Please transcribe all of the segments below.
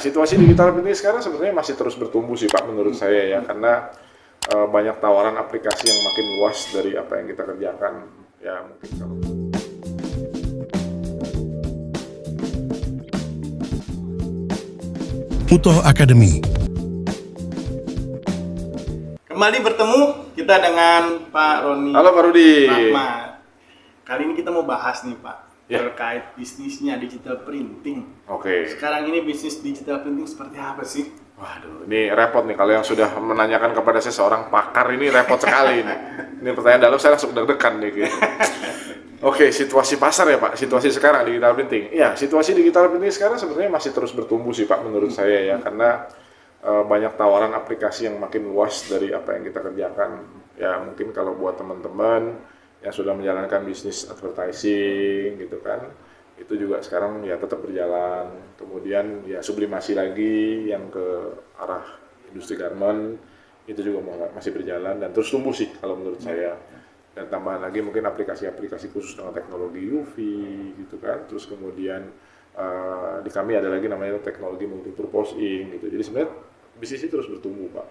situasi digital printing sekarang sebenarnya masih terus bertumbuh sih Pak menurut saya ya, karena banyak tawaran aplikasi yang makin luas dari apa yang kita kerjakan ya. Mungkin kalau Utoh Academy. Kembali bertemu kita dengan Pak Roni. Halo Pak Rudi. Rahmat. Kali ini kita mau bahas nih Pak, terkait bisnisnya digital printing. Oke. Sekarang ini bisnis digital printing seperti apa sih? Waduh, ini repot nih kalau yang sudah menanyakan kepada saya seorang pakar, ini repot sekali ini. Ini pertanyaan dalam saya langsung deg-degan nih gitu. Oke, situasi pasar ya Pak, situasi sekarang digital printing. Iya, situasi digital printing sekarang sebenarnya masih terus bertumbuh sih Pak menurut saya ya, karena banyak tawaran aplikasi yang makin luas dari apa yang kita kerjakan. Ya mungkin kalau buat teman-teman yang sudah menjalankan bisnis advertising gitu kan, itu juga sekarang ya tetap berjalan. Kemudian ya sublimasi lagi yang ke arah industri garment itu juga masih berjalan dan terus tumbuh sih kalau menurut saya. Dan tambahan lagi mungkin aplikasi-aplikasi khusus dengan teknologi UV gitu kan. Terus kemudian di kami ada lagi namanya teknologi multipurpose ink gitu. Jadi sebenarnya bisnis ini terus bertumbuh Pak.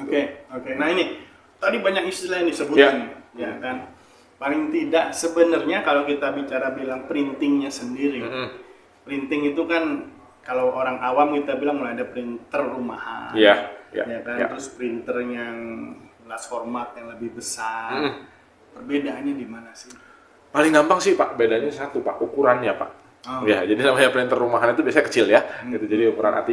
Oke. Nah ini tadi banyak istilah yang disebutkan ya kan. Paling tidak sebenarnya kalau kita bicara bilang printingnya sendiri, printing itu kan kalau orang awam kita bilang mulai ada printer rumahan, ya kan, terus printer yang large format yang lebih besar. Perbedaannya di mana sih? Paling gampang sih Pak, bedanya satu Pak, ukurannya Pak. Ya, jadi namanya printer rumahan itu biasanya kecil ya, gitu. Jadi ukuran A3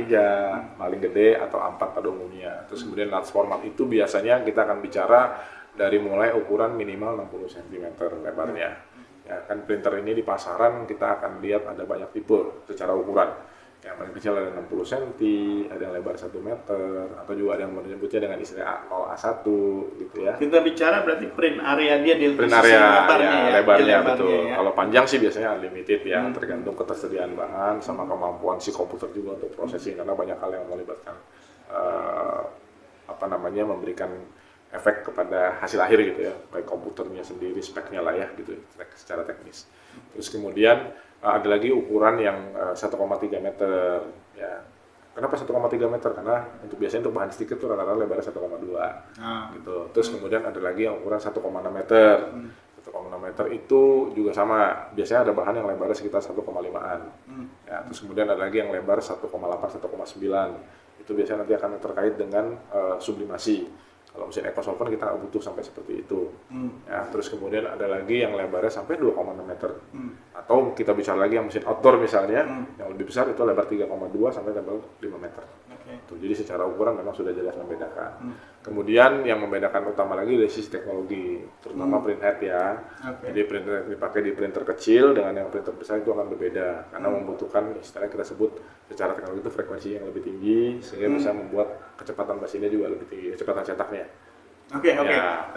paling gede atau A4 pada umumnya. Terus kemudian large format itu biasanya kita akan bicara dari mulai ukuran minimal 60 cm lebarnya. Ya, kan printer ini di pasaran kita akan lihat ada banyak tipe secara ukuran. Yang paling kecil ada 60 cm, ada yang lebar 1 meter, atau juga ada yang menyebutnya dengan istilah A0, A1 gitu ya. Kita bicara berarti print area dia di Print area lebarnya betul. Ya. Kalau panjang sih biasanya unlimited ya, tergantung ketersediaan bahan sama kemampuan si komputer juga untuk processing, karena banyak hal yang melibatkan memberikan efek kepada hasil akhir gitu ya, baik komputernya sendiri, speknya lah ya gitu, secara teknis. Terus kemudian ada lagi ukuran yang 1,3 meter ya. Kenapa 1,3 meter? Karena biasanya untuk bahan stiker itu rata-rata lebarnya 1,2 gitu. Terus kemudian ada lagi yang ukuran 1,6 meter. 1,6 meter itu juga sama, biasanya ada bahan yang lebarnya sekitar 1,5an. Ya, terus kemudian ada lagi yang lebar 1,8, 1,9. Itu biasanya nanti akan terkait dengan sublimasi. Kalau mesin eco solvent kita nggak butuh sampai seperti itu. Ya, terus kemudian ada lagi yang lebarnya sampai 2,6 meter. Atau kita bicara lagi yang mesin outdoor misalnya, yang lebih besar itu lebar 3,2 sampai lebar 5 meter. Tuh, jadi secara ukuran memang sudah jelas membedakan. Kemudian yang membedakan utama lagi dari sisi teknologi, terutama print head ya. Jadi printer yang dipakai di printer kecil dengan yang printer besar itu akan berbeda, karena membutuhkan istilahnya kita sebut secara teknologi itu frekuensi yang lebih tinggi, sehingga bisa membuat kecepatan mesinnya juga lebih tinggi, kecepatan cetaknya. Oke.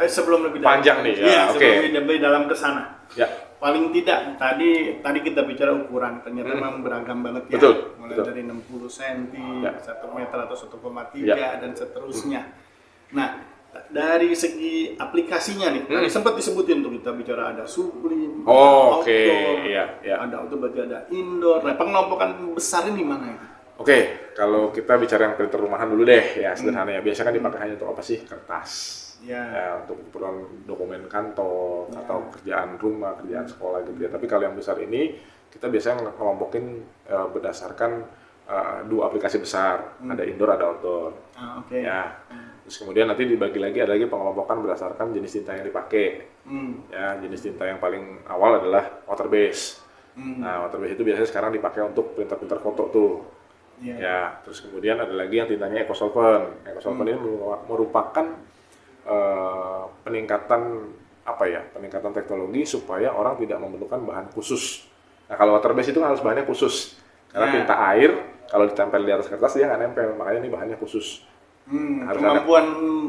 Sebelum lebih dalam, panjang nih ya. Sebelum lebih dalam ke sana. Ya. Paling tidak tadi kita bicara ukuran, ternyata memang beragam banget ya. Betul. Mulai dari 60 cm, 1 meter atau 1,3 dan seterusnya. Nah, dari segi aplikasinya nih, tadi sempat disebutin tuh kita bicara ada sublim, outdoor, ada outdoor berarti ada indoor. Nah, pengelompokan besar ini mana ya? Oke, kalau kita bicara yang printer rumahan dulu deh ya, sederhana ya. Biasanya kan dipakai hanya untuk apa sih? Kertas. Ya, untuk keperluan dokumen kantor atau kerjaan rumah, kerjaan sekolah gitu ya. Tapi kalau yang besar ini kita biasanya ngelompokin berdasarkan dua aplikasi besar, ada indoor, ada outdoor. Ya. Terus kemudian nanti dibagi lagi, ada lagi pengelompokan berdasarkan jenis tinta yang dipakai. Ya, jenis tinta yang paling awal adalah water base. Nah, water base itu biasanya sekarang dipakai untuk printer-printer foto tuh. Ya, terus kemudian ada lagi yang tintanya eco solvent. Eco solvent ini merupakan peningkatan teknologi supaya orang tidak memerlukan bahan khusus. Nah, kalau water base itu kan harus bahannya khusus, karena tinta air kalau ditempel di atas kertas dia nggak nempel, makanya ini bahannya khusus. Harus kemampuan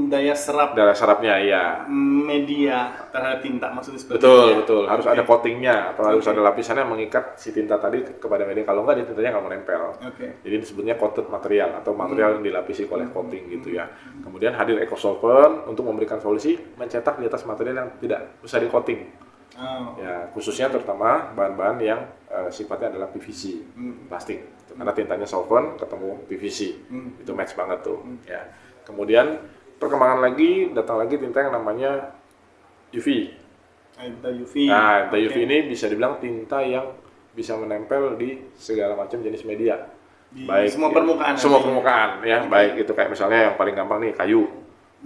daya serapnya ya, media terhadap tinta maksudnya seperti betul harus ada coatingnya atau harus ada lapisannya yang mengikat si tinta tadi kepada media, kalau nggak tintanya nggak mau nempel. Jadi disebutnya coated material atau material yang dilapisi oleh coating gitu ya. Kemudian hadir eco solvent untuk memberikan solusi mencetak di atas material yang tidak bisa di coating. Oh. Ya, khususnya terutama bahan-bahan yang sifatnya adalah PVC, plastik. Karena tintanya solvent ketemu PVC, itu match banget tuh. Ya. Kemudian perkembangan lagi, datang lagi tinta yang namanya UV. Tinta UV. Nah, tinta UV ini bisa dibilang tinta yang bisa menempel di segala macam jenis media. Di Baik semua permukaan. semua permukaan ya, baik itu kayak misalnya yang paling gampang nih kayu.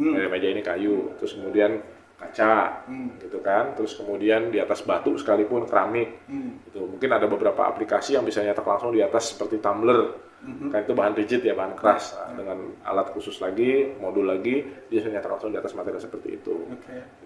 Meja ini kayu, terus kemudian kaca, gitu kan, terus kemudian di atas batu sekalipun keramik, gitu. Mungkin ada beberapa aplikasi yang bisa nyetak langsung di atas seperti tumbler, kan itu bahan rigid ya, bahan keras. Nah, dengan alat khusus lagi, modul lagi, dia bisa nyetak langsung di atas material seperti itu.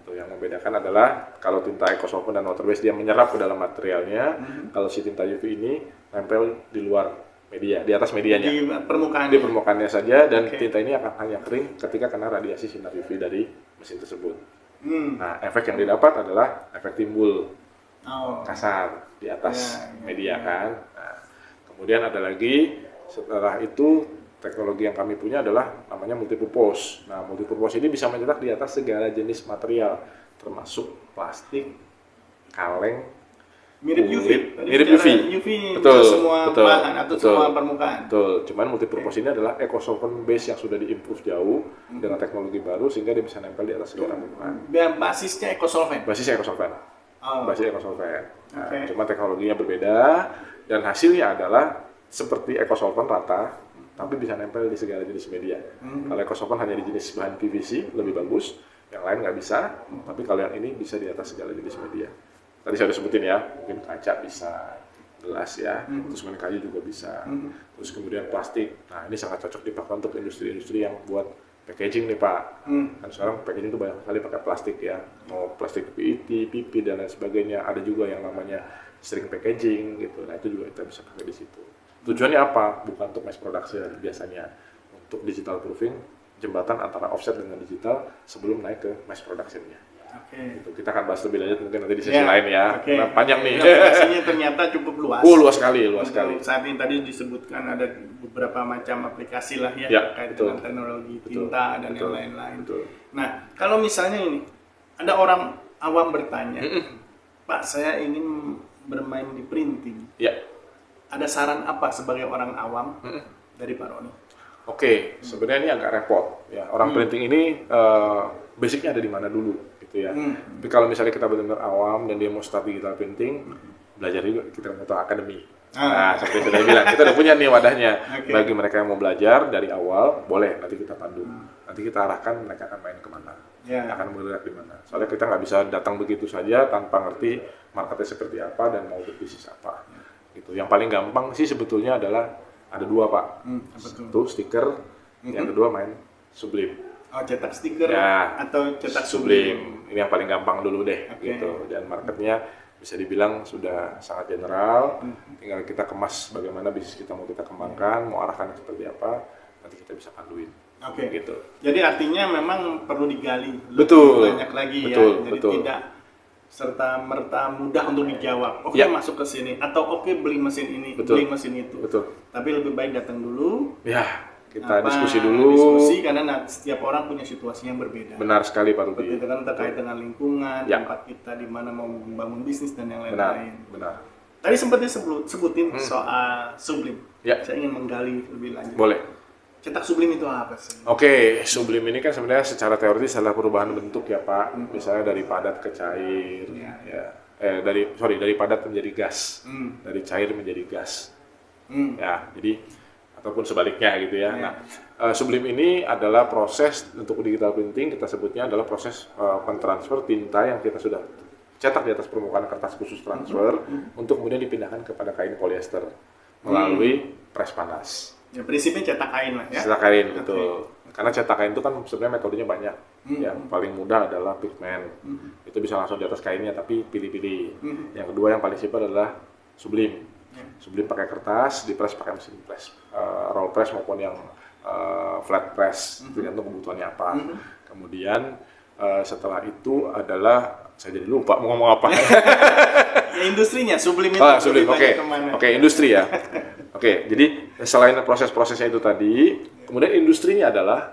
Itu yang membedakan adalah kalau tinta eco-solvent dan water based dia menyerap ke dalam materialnya, kalau si tinta UV ini nempel di luar media, di atas medianya, di permukaan, di permukaannya saja, dan tinta ini akan hanya kering ketika kena radiasi sinar UV dari mesin tersebut. Nah, efek yang didapat adalah efek timbul kasar di atas media kan. Nah, kemudian ada lagi setelah itu teknologi yang kami punya adalah namanya multipurpose. Nah, multipurpose ini bisa mencetak di atas segala jenis material, termasuk plastik, kaleng, mirip UV, mirip UV, betul, semua bahan atau semua permukaan. Betul. Cuman multipurpose ini adalah eco-solvent base yang sudah diimprove jauh dengan teknologi baru sehingga dia bisa nempel di atas segala permukaan. Basisnya eco-solvent. Basisnya eco-solvent. Basisnya eco-solvent. Nah, cuma teknologinya berbeda dan hasilnya adalah seperti eco-solvent rata, tapi bisa nempel di segala jenis media. Kalau eco-solvent hanya di jenis bahan PVC lebih bagus, yang lain nggak bisa. Tapi kalau yang ini bisa di atas segala jenis media. Tadi saya udah sebutin ya, mungkin kaca bisa, gelas ya, terus kemudian kayu juga bisa, terus kemudian plastik. Nah, ini sangat cocok dipakai untuk industri-industri yang buat packaging nih Pak. Kan sekarang packaging itu banyak sekali pakai plastik ya, mau plastik PET, PP dan lain sebagainya. Ada juga yang namanya string packaging gitu. Nah, itu juga kita bisa pakai di situ. Tujuannya apa? Bukan untuk mass production biasanya, untuk digital proofing jembatan antara offset dengan digital sebelum naik ke mass productionnya. Gitu. Kita akan bahas lebih lanjut mungkin nanti di sesi lain ya. Nah, panjang nih. Aplikasinya ternyata cukup luas. Luas sekali, luas sekali. Saat ini tadi disebutkan ada beberapa macam aplikasi lah ya, terkait dengan teknologi tinta dan yang lain-lain. Nah, kalau misalnya ini ada orang awam bertanya, Pak, saya ingin bermain di printing. Ya. Ada saran apa sebagai orang awam dari Pak Roni? Oke, sebenarnya ini agak repot ya. Orang printing ini basicnya ada di mana dulu gitu ya. Tapi kalau misalnya kita benar-benar awam dan dia mau start digital printing, belajar juga kita butuh akademi. Nah, seperti saya bilang, kita udah punya nih wadahnya. Bagi mereka yang mau belajar dari awal, boleh nanti kita pandu. Nanti kita arahkan mereka akan main kemana, akan bergerak di mana. Soalnya kita nggak bisa datang begitu saja tanpa ngerti marketnya seperti apa dan mau berbisnis apa. Gitu. Yang paling gampang sih sebetulnya adalah ada dua Pak. Satu stiker, yang kedua main Sublime. Oh, cetak stiker atau cetak Sublime. Ini yang paling gampang dulu deh gitu. Dan marketnya bisa dibilang sudah sangat general. Tinggal kita kemas bagaimana bisnis kita mau kita kembangkan, mau arahkan seperti apa, nanti kita bisa panduin. Gitu. Jadi artinya memang perlu digali lebih banyak lagi ya. Jadi tidak serta merta mudah untuk dijawab. Masuk ke sini atau beli mesin ini, beli mesin itu. Tapi lebih baik datang dulu. Kita diskusi karena setiap orang punya situasi yang berbeda. Benar sekali Pak Rudi. Itu kan terkait dengan lingkungan, tempat kita di mana mau membangun bisnis dan yang lain-lain. Benar. Tadi sempat sebutin soal Sublime. Saya ingin menggali lebih lanjut. Boleh. Cetak Sublime itu apa sih? Sublime ini kan sebenarnya secara teoritis adalah perubahan bentuk ya Pak. Misalnya dari padat ke cair, dari padat menjadi gas, dari cair menjadi gas. Ya, jadi ataupun sebaliknya gitu ya. Nah, Sublime ini adalah proses untuk digital printing, kita sebutnya adalah proses pentransfer tinta yang kita sudah cetak di atas permukaan kertas khusus transfer untuk kemudian dipindahkan kepada kain polyester melalui pres panas. Ya, prinsipnya cetak kain lah ya. Cetak kain, betul. Karena cetak kain itu kan sebenarnya metodenya banyak. Yang paling mudah adalah pigment. Itu bisa langsung di atas kainnya tapi pilih-pilih. Yang kedua yang paling simpel adalah Sublime. Sublime pakai kertas, dipres pakai mesin press, roll press maupun yang flat press, tergantung kebutuhannya apa. Kemudian setelah itu adalah saya jadi lupa mau ngomong apa. Industrinya Sublime itu. Sublime, oke, industri ya. Jadi selain proses-prosesnya itu tadi, kemudian industrinya adalah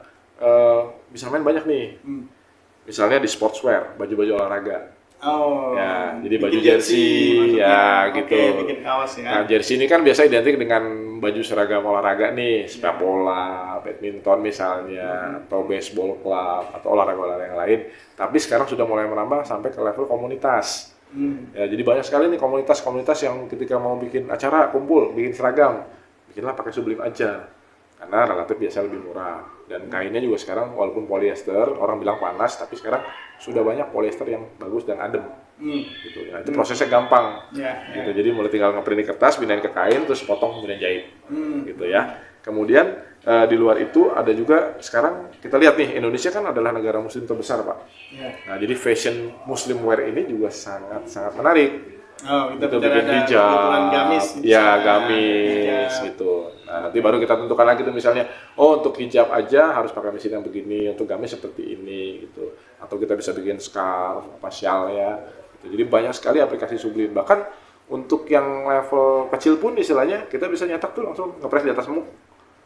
bisa main banyak nih. Misalnya di sportswear, baju-baju olahraga. Oh, Ya, jadi baju bikin jersey, maksudnya. ya Oke, gitu. bikin kaos ya. Nah, jersey ini kan biasa identik dengan baju seragam olahraga nih, sepak bola, badminton misalnya, atau baseball club, atau olahraga-olahraga yang lain. Tapi sekarang sudah mulai menambah sampai ke level komunitas. Ya, jadi banyak sekali nih komunitas-komunitas yang ketika mau bikin acara kumpul, bikin seragam, bikinlah pakai Sublime aja. Karena relatif biasa lebih murah. Dan kainnya juga sekarang walaupun polyester, orang bilang panas, tapi sekarang sudah banyak polyester yang bagus dan adem. Gitu. Nah, itu prosesnya gampang. Ya, Gitu. Jadi mulai tinggal ngeprint di kertas, pindahin ke kain, terus potong kemudian jahit. Gitu ya. Kemudian di luar itu ada juga sekarang kita lihat nih, Indonesia kan adalah negara muslim terbesar, Pak. ya. Nah, jadi fashion muslim wear ini juga sangat-sangat menarik. Oh, kita Kita bicara bikin ada hijab, kebutuhan gamis. ya misalnya. gamis Hijab. gitu. Nah, nanti baru kita tentukan lagi tuh misalnya, oh untuk hijab aja harus pakai mesin yang begini, untuk gamis seperti ini gitu. Atau kita bisa bikin scarf, apa shawl ya. Gitu. Jadi banyak sekali aplikasi Sublime. Bahkan untuk yang level kecil pun istilahnya kita bisa nyetak tuh langsung ngepres di atas muk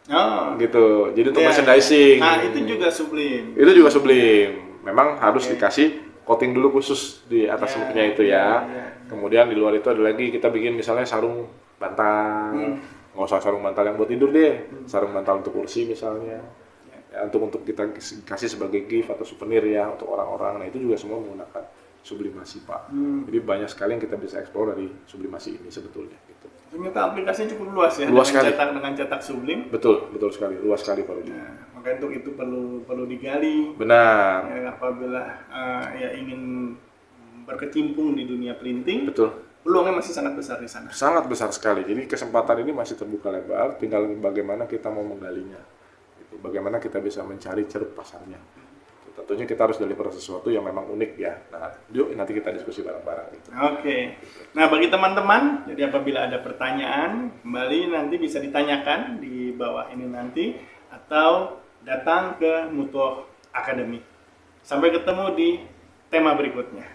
Oh, gitu. Jadi untuk ya, merchandising. Nah, itu juga Sublime. Itu juga Sublime. Memang harus dikasih coating dulu khusus di atas Ya, muknya itu ya. ya. Kemudian di luar itu ada lagi kita bikin misalnya sarung bantal. Nggak usah sarung bantal yang buat tidur deh. Sarung bantal untuk kursi misalnya. Ya, untuk kita kasih sebagai gift atau souvenir ya untuk orang-orang. Nah, itu juga semua menggunakan sublimasi, Pak. Jadi banyak sekali yang kita bisa eksplor dari sublimasi ini sebetulnya gitu. Ternyata aplikasinya cukup luas ya. Luas dengan sekali. dengan cetak Sublime. Betul sekali. Luas sekali, Pak Rudi. Nah, maka untuk itu perlu digali. Benar. Ya, apabila ya ingin berkecimpung di dunia printing, Betul. peluangnya masih sangat besar di sana. Sangat besar sekali. Jadi kesempatan ini masih terbuka lebar, tinggal bagaimana kita mau menggalinya. Gitu. Bagaimana kita bisa mencari ceruk pasarnya. Tentunya kita harus deliver sesuatu yang memang unik ya. Nah, yuk nanti kita diskusi bareng-bareng gitu. Oke. Nah, bagi teman-teman, jadi apabila ada pertanyaan, kembali nanti bisa ditanyakan di bawah ini nanti atau datang ke Mutuh Academy. Sampai ketemu di tema berikutnya.